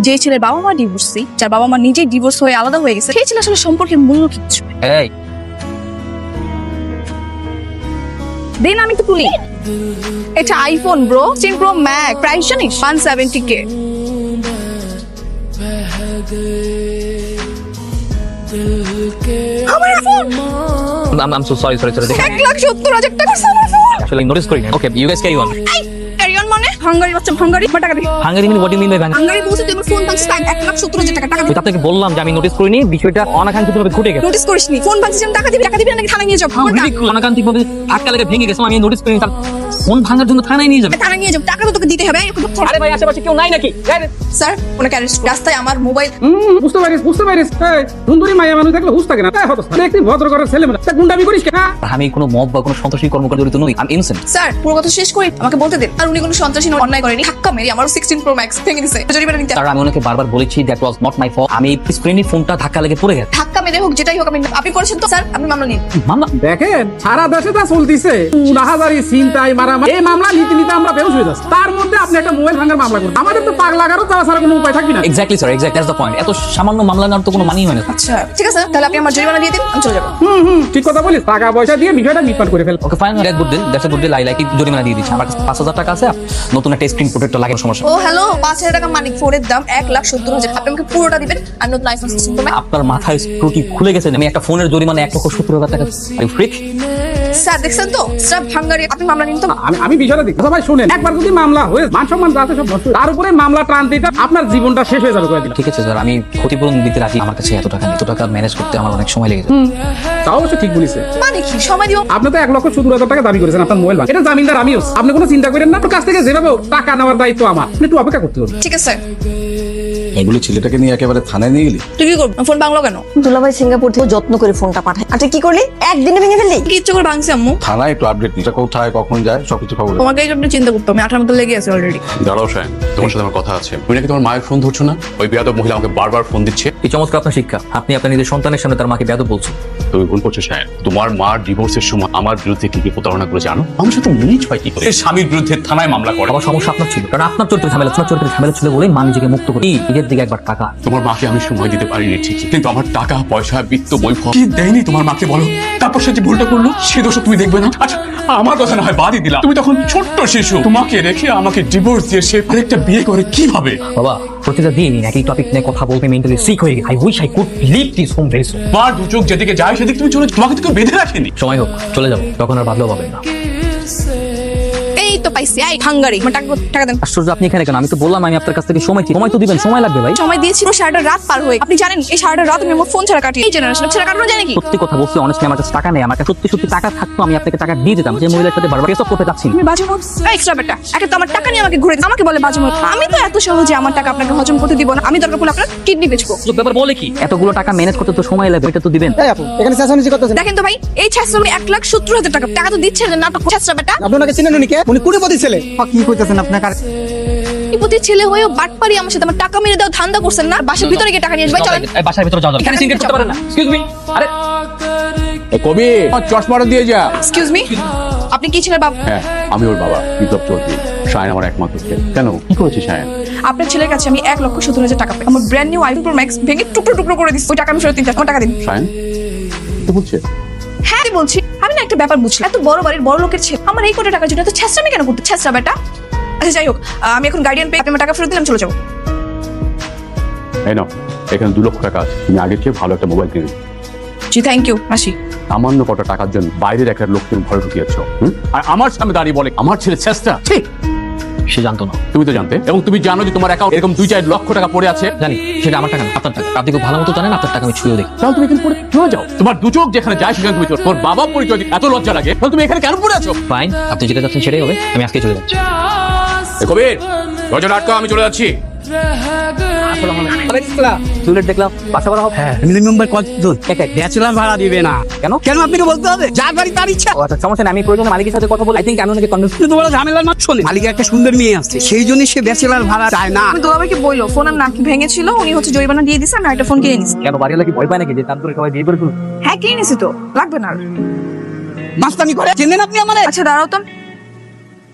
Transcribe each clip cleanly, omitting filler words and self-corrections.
যে ছেলের বাবা মা ডিভোর্সি, যার বাবা মা নিজেই ডিভোর্স হয়ে আলাদা হয়ে গেছে, সেই ছেলে আসলে সম্পর্কের মূল্য কিচ্ছু। এই দিন আমি তো তুলি। এটা iPhone bro, 16 pro max, price জানিস 170K। আমার ফোন I'm so sorry. 1,70,000 টাকা আমার ফোন। আসলে নোটিস করিনি। Okay, you guys carry on. Carry on মানে হাঙ্গারি বাচ্চা, হাঙ্গারি টাকা দিবি। Hungary mean what do you mean by Hungary? Hungary বলছে তুই আমার ফোন ভাঙছিস 1,70,000 টাকা দিবি। তো আপনাকে বললাম যে আমি নোটিস করিনি, বিষয়টা অনাকাঙ্ক্ষিতভাবে ঘটে গেছে। নোটিস করিসনি, ফোন ভাঙছিস টাকা দিবি নাকি থানায় নিয়ে যাব? অনাকাঙ্ক্ষিতভাবে ধাক্কা লেগে ভেঙে গেছে, আমি নোটিস করিনি। তার ফোন ভাঙার জন্য থানায় নিয়ে যাবে? থানায় নিয়ে যাব, টাকা তো তোকে দিতে হবে। আরে ভাই, আশেপাশে কেউ নাই নাকি? স্যার ওনাকে অ্যারেস্ট, রাস্তায় আমার মোবাইল। বুঝতে পারিস সুন্দরী মায়া মানুষ দেখলে হুশ থাকে না। একটি ভদ্র ঘরের ছেলে মেয়ে গুন্ডামি করিস কেন? আমি কোনো মব বা কোনো সন্ত্রাসী কর্মকাণ্ড জড়িত নই। আমি ইনোসেন্ট। স্যার পুরো কথা শেষ করি, আমাকে বলতে দিন। আর উনি কোনো সন্ত্রাসী অন্যায় করেনি, ধাক্কা মেরে আমার 16 প্রো ম্যাক্স ভেঙে দিয়েছে, জরিমানা নিতে। স্যার আমি ওনাকে বারবার বলেছি that was not my fault. আমি স্ক্রিনে ফোনটা ধাক্কা লেগে পড়ে গেছে। ধাক্কা মেরে হোক যেটাই হোক, আপনি করেছেন তো স্যার, আপনি মামলা নিন। মামলা দেখেন সারা দেশে যা চলতিছে, উলাহাজারি ছিনতাই মারামারি, এই মামলা নীতি আমরা বেহুশ হয়ে যাচ্ছি। তার মধ্যে আপনি একটা মোবাইল ভাঙার মামলা করুন, আমাদের তো পাগলা গারো যাওয়া ছাড়া কোনো উপায় থাকবে না। Exactly sir, exact that's the point. এত সামান্য মামলা নেওয়ার তো কোনো মানেই হয় না। আচ্ছা ঠিক আছে, তাহলে আপনি আমার জরিমানা দিয়ে দিন, আমি চলে যাবো। ঠিক কথা বলিস, টাকা পয়সা দিয়ে বিষয়টা মিটমাট করে ফেল। Okay fine, that's good deal, that's a good deal. I like it. জরিমানা দিয়ে দিচ্ছি। আমার কাছে 5,000 টাকা আছে, নতুন একটা স্ক্রিন প্রোটেক্টর লাগে, সমস্যা। ও হ্যালো, 5,000 টাকা মানি, ফোনের দাম 1,70,000। আপনি আমাকে পুরোটা দিবেন, আমি নতুন আইফোন 16 প্রো ম্যাক্স। আপনার মাথায় স্ক্রুটি খুলে গেছে। আমি একটা ফোনের জরিমানা 1,70,000 টাকা। আর ফ্রিক স্যার দেখছেন তো, স্যার হাঙ্গারি, আপনি মামলা নিন তো। আমি বিষয়টা দেখি। ভাই শুনেন, একবার যদি মামলা হয়ে মান সম্মান যাতে সব নষ্ট, তার উপরে মামলা টান দিতে আপনার জীবনটা শেষ হয়ে যাবে করে দিলাম। ঠিক আছে স্যার, আমি ক্ষতিপূরণ দিতে রাজি। আমার কাছে এত টাকা ম্যানেজ করতে আমার অনেক সময় লেগে যায়। তাও অবশ্য ঠিক বলেছে। মানে কি সময় দিও? আপনি তো 1,70,000 টাকা দাবি করেছেন আপনার মোবাইল ভাঙা। এটা জামিনদার আমিও। আপনি কোনো চিন্তা করেন না, আপনার কাছ থেকে যেভাবে টাকা নেওয়ার দায়িত্ব আমার। আপনি একটু অপেক্ষা করতে হবে। ঠিক আছে। এগুলো ছেলেটাকে নিয়ে একেবারে থানায় নিয়ে গেলি? তুই কি করবি? ফোন ভাঙলো কেন? দুলাভাই সিঙ্গাপুর থেকে যত্ন করে ফোনটা পাঠায়। আর তুই কি করলি? একদিনে ভেঙে ফেললি? কি ইচ্ছে করে ভাঙছি আম্মু? থানায় একটু আপডেট নিতে, কোথায় কখন যায় সবকিছু খবর। তোমাকে এই জন্য চিন্তা করতে হবে, 18 মতো লেগে আছে অলরেডি। দাঁড়াও শায়ন, তোমার সাথে আমার কথা আছে। তুমি নাকি তোমার মায়ের ফোন ধরছো না? ওই বেয়াদব মহিলা আমাকে বারবার ফোন দিচ্ছে। এই চমৎকার আপনার শিক্ষা। আপনি আপনার নিজের সন্তানের সামনে তার মাকে বেয়াদব বলছেন। তুমি ভুল করছো শায়ন। তোমার মার ডিভোর্সের সময় আমার বিরুদ্ধে কি কি প্রতারণা করে জানো? আমার সাথে মিনিট হয় কি করে স্বামীর বিরুদ্ধে থানায় মামলা করে। আমার সমস্যা আপনার ছিল, কারণ আপনার চরিত্রে ঝামেলা ছিল বলেই মা নিজেকে মুক্ত করে নিজের দিকে একবার টাকা। তোমার মাকে আমি সময় দিতে পারিনি ঠিকই, কিন্তু আমার টাকা পয়সা বিত্ত বৈভব কি দেয়নি তোমার মাকে বলো? তারপর সে যে ভুলটা করলো সে দোষ তুমি দেখবে না? আচ্ছা আমার কথা না হয় বাদই দিলাম, তুমি তখন ছোট্ট শিশু, তোমাকে রেখে আমাকে ডিভোর্স দিয়ে সে আরেকটা বিয়ে করে কিভাবে? বাবা প্রতিটা দিন একই টপিক নিয়ে কথা বলতে মেন্টালি সিক হয়ে গেছি। I wish I could leave this home very soon. মার দু চোখ যেদিকে যায় সেদিকে তুমি চলে, তোমাকে তো কেউ বেঁধে রাখেনি। সময় হোক চলে যাবো, তখন আর ভাবলেও পাবেন না। এই তো পাইছি, এই হাঙ্গারি, আমার টাকা দেন। আশ্চর্য, আপনি এখানে কেন? আমি তো বললাম আমি আপনার কাছ থেকে সময় তো দিবেন, সময় লাগবে ভাই। সময় দিয়েছিল, সারাটা রাত পার হয়ে। আপনি জানেন এই সারাটা রাত আমি আমার ফোন ছাড়া কাটি। এই জেনারেশন ছাড়া কাটানো যায় নাকি? সত্যি কথা বলছি, অনেস্টলি আমার কাছে টাকা নেই। আমার কাছে সত্যি টাকা থাকতো আমি আপনাকে টাকা দিয়ে দিতাম। যে মহিলার সাথে বারবার কেস অফ করতে যাচ্ছি। তুমি বাজে মুখ, এক্সট্রা বেটা। একে তো আমার টাকা নিয়ে আমাকে ঘুরে আমাকে বলে বাজে মুখ। আমি তো এত সহজে আমার টাকা আপনাকে হজম করতে দিব না। আমি দরকার পড়লে আপনার কিডনি বেচবো। ব্যাপার বলে কি? এতগুলো টাকা ম্যানেজ করতে তো সময় লাগবে, এটা তো দিবেন। এখানে চেঁচামেচি করতেছেন। দেখেন তো ভাই, এই 1,70,000 টাকা টাকা তো দিচ্ছে না, নাটক ছেঁচড়া বেটা। আপনি ওনাকে চিনেন উনি কে? উনি কোটিপতি ছেলে। কি কইতেছেন আপনার? ইপতি ছেলে হয়েও বাটপারি আমার সাথে আমার টাকা মেরে দাও ধান্দা করছেন না? বাসার ভিতরে গিয়ে টাকা নিয়ে আসবে, চলেন। এই বাসার ভিতরে যাও। এখানে সিনক্রেট করতে পারেন না। Excuse me. আরে কবি চশমাটা দিয়ে যা। এক্সকিউজ মি, আপনি কি ছিলেন বাবা? হ্যাঁ আমি ওর বাবা, বিপ্লব চৌধুরী। শায়ন আমার একমাত্র ছেলে। কেন কি করেছে শায়ন? আপনার ছেলের কাছে আমি 1,70,000 টাকা পাই। আমার brand new iPhone pro max ভেঙে টুকরো করে দিচ্ছি। ওই টাকা আমি ফেরত দিন, টাকা দিন। শায়ন তো বলছে হ্যাঁ আমি বলছি, আমি না একটা ব্যাপার বুঝলাম। এত বড় বাড়ির বড় লোকের ছেলে আমার এই কোটি টাকার জন্য এত ছেঁচড়ামি কেন করতে? ছেঁচড়া বেটা। আচ্ছা যাই হোক, আমি এখন গার্ডিয়ান পেয়ে আপনার টাকা ফেরত দিলাম, চলে যাবো। এই নাও, এখানে 2 লক্ষ টাকা আছে। তুমি আগের চেয়ে ভালো একটা মোবাইল কিনে। জি থ্যাংক ইউ, আসি। সামান্য কটা টাকার জন্য বাইরের একটা লোক তুমি ঘরে ঢুকিয়েছ, আর আমার সামনে দাঁড়িয়ে বলে আমার ছেলে চেষ্টা। ঠিক সে জানতো না। তুমি তো জানতে, এবং তুমি জানো যে তোমার অ্যাকাউন্ট এরকম 2-4 লক্ষ টাকা পড়ে আছে। জানি সেটা আমার টাকা না, আপনার টাকা। আপনি খুব ভালো মতো জানেন আপনার টাকা আমি ছুঁয়েও দেখি। তাহলে তুমি এখানে পড়ে কেন যাও? তোমার দু চোখ যেখানে যায় সেখানে তুমি চোর। তোর বাবা পরিচয় দিতে এত লজ্জা লাগে, তাহলে তুমি এখানে কেন পড়ে আছো? ফাইন, আপনি যেটা চাচ্ছেন সেটাই হবে। আমি আজকে চলে যাচ্ছি। কবির দরজা আটকাও, আমি চলে যাচ্ছি। টুলেট দেখলাম বাসা ভাড়া হবে। হ্যাঁ, ফ্যামিলি মেম্বার কতজন? ব্যাচেলর ভাড়া দিবে না। কেন? কেন আপনাকে বলতে হবে? যার বাড়ি তার ইচ্ছা। ও আচ্ছা, সমস্যা নেই। আমি প্রয়োজনে মালিকের সাথে কথা বলে আই থিঙ্ক আমি ওনাকে কনভিন্স কিন্তু বড় ঝামেলার মাছ শোনে। মালিকের একটা সুন্দর মেয়ে আছে, সেই জন্য সে ব্যাচেলর ভাড়া চায় না। আমি দুলাভাইকে বললো ফোনের নাকি ভেঙেছিল, উনি হচ্ছে জরিমানা দিয়ে দিছে, আমি একটা ফোন কিনে নিছি। কেন বাড়িওয়ালা কি ভয় পায় নাকি যে তার সবাই বিয়ে করে ফেলবে? হ্যাঁ কিনে নিছি তো, লাগবে না আর। মাস্তানি করে চেনেন আপনি আমারে? আচ্ছা দাঁড়াও তো,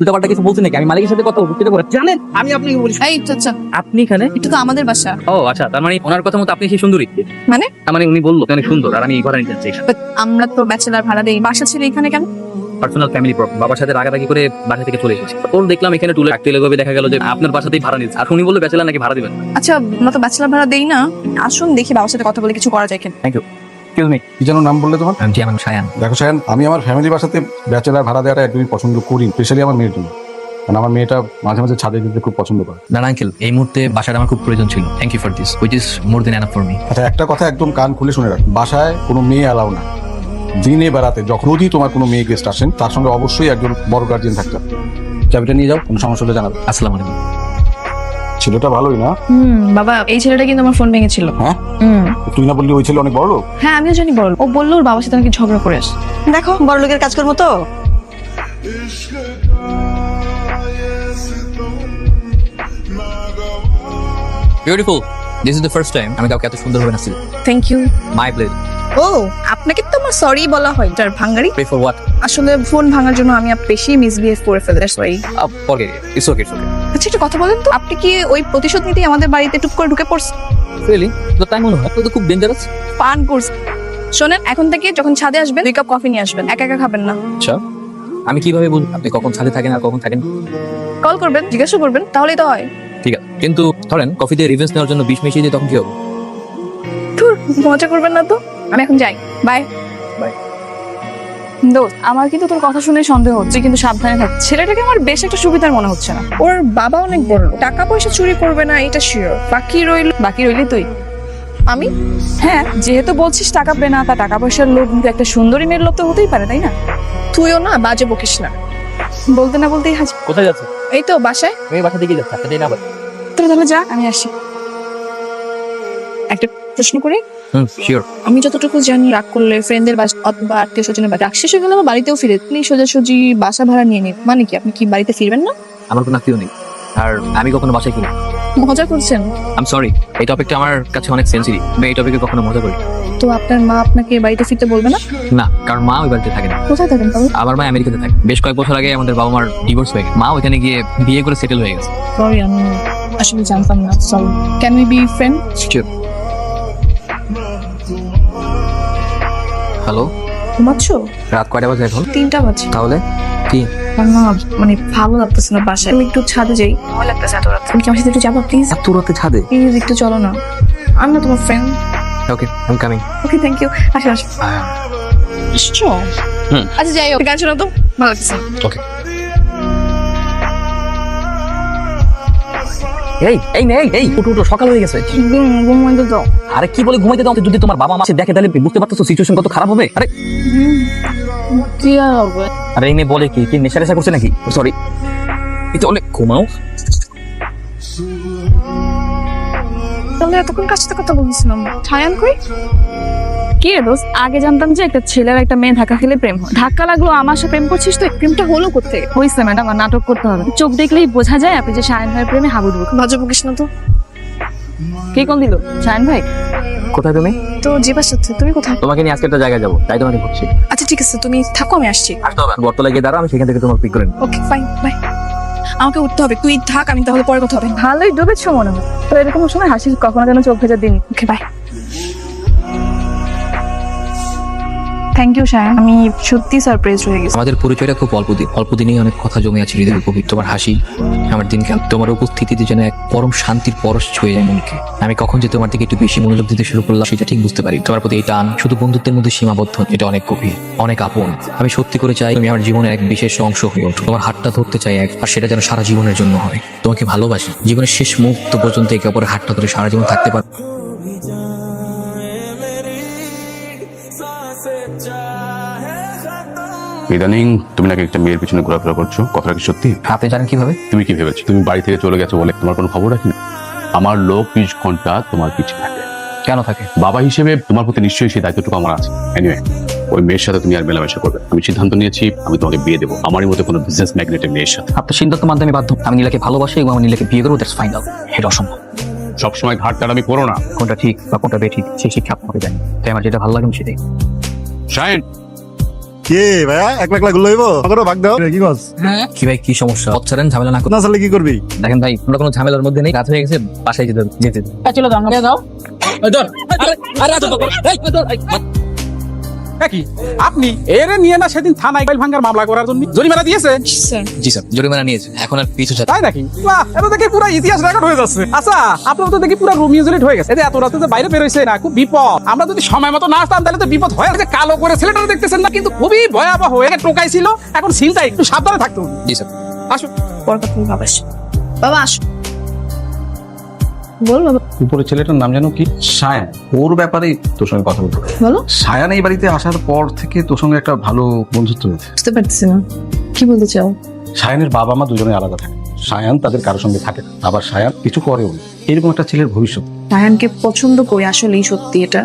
উল্টাপাল্টা কিছু বলছি নাকি? আমি মালিকের সাথে কথা বলতে করে জানেন আমি আপনাকে বলি। এই আচ্ছা আপনি এখানে? এটা তো আমাদের বাসা। ও আচ্ছা, তার মানে ওনার কথা মতো আপনি সেই সুন্দরী? মানে তার মানে উনি বললো অনেক সুন্দর আর আমি এই ঘরে নিতে চাচ্ছি। But আমরা তো ব্যাচেলার ভাড়া দেই, বাসা ছিল এখানে কেন? পার্সোনাল ফ্যামিলি প্রবলেম, বাবার সাথে রাগারাগি করে বাসা থেকে চলে এসেছি। ওর দেখলাম এখানে টুলে রাখতে লেগে দেখা গেল যে আপনার বাসাতেই ভাড়া নিচ্ছে, আর উনি বললো ব্যাচেলার নাকি ভাড়া দিবেন। আচ্ছা আমরা তো ব্যাচেলার ভাড়া দেই না, আসুন দেখি বাবার সাথে কথা বলে কিছু করা যায় কিনা। Thank you. Excuse me. কি যেন নাম বললে তোমার? জি আমার সায়ান। দেখো সায়ন, আমি আমার ফ্যামিলি বাসাতে ব্যাচেলার ভাড়া দেওয়াটা একদমই পছন্দ করি, স্পেশালি আমার মেয়ের জন্য। কারণ আমার মেয়েটা মাঝে মাঝে ছাদে যেতে খুব পছন্দ করে। না আঙ্কেল, এই মুহূর্তে বাসাটা আমার খুব প্রয়োজন ছিল। Thank you for this, which is more than enough for me. আচ্ছা, একটা কথা একদম কান খুলে শুনে রাখ, বাসায় কোনো মেয়ে অ্যালাউ না। দিনে বেড়াতে যখন যদি তোমার কোনো মেয়ে গেস্ট আসেন, তার সঙ্গে অবশ্যই একজন বড় গার্জিয়ান থাকতে হবে। চাবিটা নিয়ে যাও, কোনো সমস্যা হলে জানাবে। আসসালামু আলাইকুম। ছেলেটা ভালোই না? বাবা এই ছেলেটা কিন্তু আমার ফোন ভেঙেছিল। হ্যাঁ, তুই না বললি ওই ছেলে অনেক বড় লোক? হ্যাঁ আমিও জানি বড়, ও বললো ওর বাবার সাথে নাকি ঝগড়া করে আসে। দেখো বড় লোকের কাজকর্ম তো। Beautiful, this is the first time আমি কাউকে এত সুন্দর হবে নাচি। Thank you. My pleasure. ও আপনাকে তো আমার সরি বলা হয়, এটার ভাঙারি। Pray for what? আসলে ফোন ভাঙার জন্য আমি বেশি মিসবিহেভ করে ফেলে, sorry. Forget it, it's okay, it's okay. আচ্ছা একটা কথা বলেন তো, আপনি কি ওই প্রতিশোধ নিতেই আমাদের বাড়িতে টুক করে ঢুকে পড়ছেন? রিয়েলি? তো তাই মনে হয়? আপনি তো খুব ডেঞ্জারাস। পান করছেন। শোনেন এখন থেকে যখন ছাদে আসবেন 2 কাপ কফি নিয়ে আসবেন, একা একা খাবেন না। আচ্ছা, আমি কিভাবে বুঝবো আপনি কখন ছাদে থাকেন আর কখন থাকেন? কল করবেন, জিজ্ঞাসা করবেন, তাহলেই তো হয়। ঠিক আছে, কিন্তু ধরেন কফিতে রিভেন্স নেওয়ার জন্য বিষ মিশিয়ে দিই, তখন কি হবে? ধুর, মজা করবেন না তো। আমি এখন যাই, বাই। Bye. দোস্ত আমার কিন্তু তোর কথা শুনে সন্দেহ হচ্ছে, কিন্তু সাবধানে থাক। ছেলেটাকে আমার বেশ একটা সুবিধার মনে হচ্ছে না। ওর বাবা অনেক বড় লোক, টাকা পয়সা চুরি করবে না এটা শিওর। বাকি রইলি তুই। আমি? হ্যাঁ যেহেতু বলছিস টাকা পেয়ে না, তা টাকা পয়সার লোভ, কিন্তু একটা সুন্দরী মেয়ের লোভ তো হতেই পারে তাই না? তুইও না বাজে বকিস না, বলতে না বলতেই হাজির। কোথায় যাচ্ছে? এই তো বাসায়। আমি বাসা দিকে যাচ্ছি, আপনাদের না বল। তোরা তাহলে যা, আমি আসি। একটা প্রশ্ন করি, শিওর। আমি যতটুকু জানি রাগ করলে ফ্রেন্ডদের বাসা অথবা আত্মীয় স্বজনের বাসা, রাগ শেষ হয়ে গেলে আমার বাড়িতেও ফিরে আপনি সোজাসুজি বাসা ভাড়া নিয়ে নিন। মানে কি আপনি কি বাড়িতে ফিরবেন না? আমার কোনো আত্মীয় নেই, আর আমি কখনো বাসায় ফিরি। মজা করছেন? আই এম সরি, এই টপিকটা আমার কাছে অনেক সেন্সিটিভ। আমি এই টপিকে কখনো মজা করি। তো আপনার মা আপনাকে বাড়িতে ফিরতে বলবে না? না, কারণ মা ওই বাড়িতে থাকে না। কোথায় থাকেন তাহলে? আমার মা আমেরিকাতে থাকে। বেশ কয়েক বছর আগে আমাদের বাবা মার ডিভোর্স হয়ে গেছে। মা ওইখানে গিয়ে বিয়ে করে সেটেল হয়ে গেছে। সরি আমি আসলে জানতাম না, sorry. Can we be friend? Hello, ঘুমাচ্ছ? রাত কয়টা বাজে এখন? 3টা বাজে। তাহলে কি? আমার না মানে ভালো লাগতেছে না বাসায়, আমি একটু ছাদে যাই। ভালো লাগতেছে এত রাত। তুমি কি আমার সাথে একটু যাবো প্লিজ? এত রাতে ছাদে? প্লিজ একটু চলো না, আমি না তোমার friend. Okay, I am coming. Okay thank you. আসো আসো। আসছো? আচ্ছা যাই হোক, গান শোনাও তো, ভালো লাগছে। ওকে। এই উঠো, সকাল হয়ে গেছে। ঘুমাইতে দাও। আরে কি বলে ঘুমাইতে দাও? যদি তোমার বাবা মা দেখে তাহলে বুঝতে পারতেছো সিচুয়েশন কত খারাপ হবে। আরে কি আর হবে? আরে এই মেয়ে বলে কি নেশা রেশা করছে নাকি? সরি, এটা অনেক ঘুমাও। তাহলে এতক্ষণ কার সাথে কথা বলছিলাম? ছায়ান কই? কি রে দোস্ত, আগে জানতাম যে একটা ছেলের একটা মেয়ে ধাক্কা খেলে প্রেম হয়। ধাক্কা লাগলো, আমার সাথে প্রেম করছিস তো? প্রেমটা হলো কোথেকে? হইছে ম্যাডাম, আর নাটক করতে হবে। চোখ দেখলেই বোঝা যায় আপনি যে শায়ন ভাইয়ের প্রেমে হাবুডুবু। বাজে বকিস না তো। কে কল দিল? শায়ন ভাই। কোথায় তুমি? তো জিবার সাথে। তুমি কোথায়? তোমাকে নিয়ে আজকে একটা জায়গায় যাবো, তাই তোমাকে বলছি। আচ্ছা ঠিক আছে, তুমি থাকো, আমি আসছি। আসতে হবে, বটতলায় গিয়ে দাঁড়াও, আমি সেখান থেকে তোমাকে পিক করে নেব। Okay fine, bye. আমাকে উঠতে হবে, তুই থাক, আমি তাহলে পরে কথা হবে। ভালোই ডুবেছো মনে হয় তো, এরকম সময় হাসি কখনো যেন চোখ ভেজা দিন। Okay bye. Thank you Shayan, আমি সত্যি সারপ্রাইজ হয়ে গেছি। আমাদের পরিচয়টা খুব অল্প দিনেই অনেক কথা জমে আছে হৃদয়ের গভীর। তোমার হাসি আমার দিনকাল, তোমার উপস্থিতিতে যেন এক পরম শান্তির পরশ ছুঁয়ে যায় মনকে। আমি কখন যে তোমার দিকে একটু বেশি মনোযোগ দিতে শুরু করলাম সেটা ঠিক বুঝতে পারি। তোমার প্রতি এই টান শুধু বন্ধুত্বের মধ্যে সীমাবদ্ধ, এটা অনেক গভীর, অনেক আপন। আমি সত্যি করে চাই তুমি আমার জীবনের এক বিশেষ অংশ হয়ে ওঠো। তোমার হাতটা ধরতে চাই আর সেটা যেন সারা জীবনের জন্য হয়। তোমাকে ভালোবাসি, জীবনের শেষ মুহূর্ত পর্যন্ত একে অপরের হাতটা ধরে সারা জীবন থাকতে পারবো। ইদানিং তুমি নাকি একটা মেয়ের পিছনে ঘোরাফেরা করছো, কথাটা কি সত্যি? আপনি জানেন কিভাবে? তুমি কি ভেবেছো তুমি বাড়ি থেকে চলে গেছো বলে তোমার কোনো খবর রাখি না? আমার লোক 20 ঘন্টা তোমার পিছনে থাকে। কেন থাকে? বাবা হিসেবে তোমার প্রতি নিশ্চয়ই সেই দায়িত্বটুকু আমার আছে। এনিওয়ে, ওই মেয়ের সাথে তুমি আর মেলামেশা করবে। আমি সিদ্ধান্ত নিয়েছি আমি তোমাকে বিয়ে দেবো, আমারই মতো কোনো বিজনেস ম্যাগনেটের মেয়ের সাথে। আপনার সিদ্ধান্ত মানতে আমি বাধ্য। আমি নীলাকে ভালোবাসি এবং আমি নীলাকে বিয়ে করবো, দ্যাটস ফাইনাল। এটা অসম্ভব। সবসময় ঘাটতাড়ামি করো না। কোনটা ঠিক বা কোনটা বেঠিক সেই শিক্ষা আপনাকে দেন, তাই আমার যেটা ভালো লাগে আমি সেটাই। শাইন, কে ভাইয়া একলা একলা গুলো হইব আমারও ভাগ দাও কি কস কি ভাই কি সমস্যা পথ ঝামেলা না করুন। না চলে কি করবি দেখেন ভাই আমরা কোনো ঝামেলার মধ্যে নেই, রাত হয়ে গেছে, বাসায় যেতে দিন। চলো যাও কি আপনি এরে নিয়ে না সেদিন থানায় মোবাইল ভাঙার মামলা করার জন্য জরিমানা দিয়েছেন? জি স্যার, জরিমানা নিয়েছে, এখন আর পিছু ছাড়। তাই নাকি? বাহ, এটা দেখি পুরো ইতিহাস রেকর্ড হয়ে যাচ্ছে। আচ্ছা, আপনার তো দেখি পুরো রোমিও জুলিয়েট হয়ে গেছে। এই যে এত রাতে যে বাইরে বের হইছে না, খুব বিপদ। আমরা যদি সময় মতো না আসতাম তাহলে তো বিপদ হয়ে যে কালো করে ছেলেটা দেখতেছেন না, কিন্তু খুবই ভয়াবহ হয়ে টোকাইছিল। এখন সিলটা একটু সাবধানে থাকতে হবে। জি স্যার। আসুন। পর কথা বলবো, বাবা আসো। বাবা আসো। বল বাবা। উপরে ছেলেটার নাম জানো কি? সায়ান। ওর ব্যাপারে তোর সঙ্গে কথা বলতে হবে। বলো। সায়ান এই বাড়িতে আসার পর থেকে তোর সঙ্গে একটা ভালো বন্ধুত্ব হয়েছে। বুঝতে পারতেছি না কি বলতে চাও। সায়ানের বাবা মা দুজনে আলাদা থাকে। সায়ান তাদের কারোর সঙ্গে থাকে না। আবার সায়ান কিছু করেও না। এরকম একটা ছেলের ভবিষ্যৎ। রায়ানকে পছন্দ করি, আসলেই সত্যি এটা।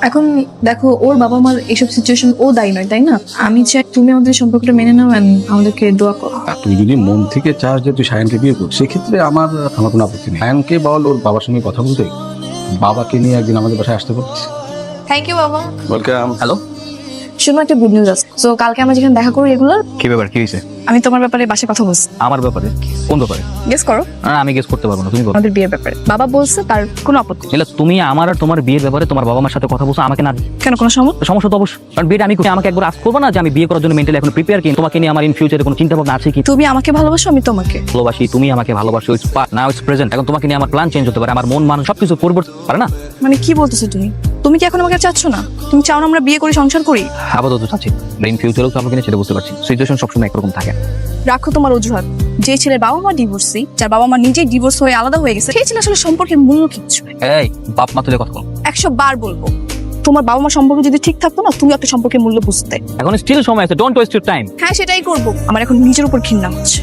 এখন দেখো, ওর বাবা মার এইসব সিচুয়েশন ও দায়ী নয়, তাই না? আমি চাই তুমি আমাদের সম্পর্কটা মেনে নাও, and আমাদেরকে দোয়া করো। আর তুই যদি মন থেকে চাস যে তুই সায়ানকে বিয়ে কর, সেক্ষেত্রে আমার কোনো আপত্তি নেই। সায়ানকে বল ওর বাবার সঙ্গে কথা বলতে, বাবাকে নিয়ে একদিন আমাদের বাসায় আসতে পারছিস। থ্যাংক ইউ বাবা। ওয়েলকাম। হ্যালো, শুধু একটা গুড নিউজ আছে। সো কালকে আমরা যেখানে দেখা করি রেগুলার, কি ব্যাপার, কি হয়েছে? আমি তোমার ব্যাপারে বাসায় কথা বলছি। আমার ব্যাপারে? কোন ব্যাপারে? গেস করো। না, আমি গেস করতে পারবো না, তুমি বলো। আমাদের বিয়ের ব্যাপারে বাবা বলছে তার কোনো আপত্তি নেই। তাহলে তুমি আমার আর তোমার বিয়ের ব্যাপারে তোমার বাবা মার সাথে কথা বলছো, আমাকে না? কেন, কোনো সমস্যা? সমস্যা তো অবশ্যই, কারণ বিয়েটা আমি আমাকে একবার আজ করবো না যে আমি বিয়ে করার জন্য মেন্টালি এখন প্রিপেয়ার, কি তোমাকে নিয়ে আমার ইন ফিউচারে কোনো চিন্তা ভাবনা আছে কি? তুমি আমাকে ভালোবাসো, আমি তোমাকে ভালোবাসি, তুমি আমাকে ভালোবাসো, it's past, now it's present. এখন তোমাকে নিয়ে আমার প্ল্যান চেঞ্জ হতে পারে, আমার মন মানুষ সবকিছু পরিবর্তন পারে না? মানে কি বলতেছো তুমি? তুমি কি এখন আমাকে চাচ্ছ না? তুমি চাও না আমরা বিয়ে করি, সংসার করি? আপাতত চাচ্ছি, ইন ফিউচারেও তো আমাকে নিয়ে সেটা বুঝতে পারছি, সিচুয়েশন সবসময় একরকম থাকে। রাখো তোমার অজুহাত। যে ছেলের বাবা মা ডিভোর্সি, যার বাবা মা নিজেই ডিভোর্স হয়ে আলাদা হয়ে গেছে, সেই ছেলে আসলে সম্পর্কের মূল্য কিচ্ছু নেই। এই বাপ মা তুলে কথা বল। 100 বার বলবো, তোমার বাবা মা সম্পর্ক যদি ঠিক থাকতো না, তুমি একটা সম্পর্কের মূল্য বুঝতে। এখন স্টিল সময় আছে, ডোন্ট ওয়েস্ট ইউর টাইম। হ্যাঁ, সেটাই করবো। আমার এখন নিজের উপর ঘৃণা হচ্ছে।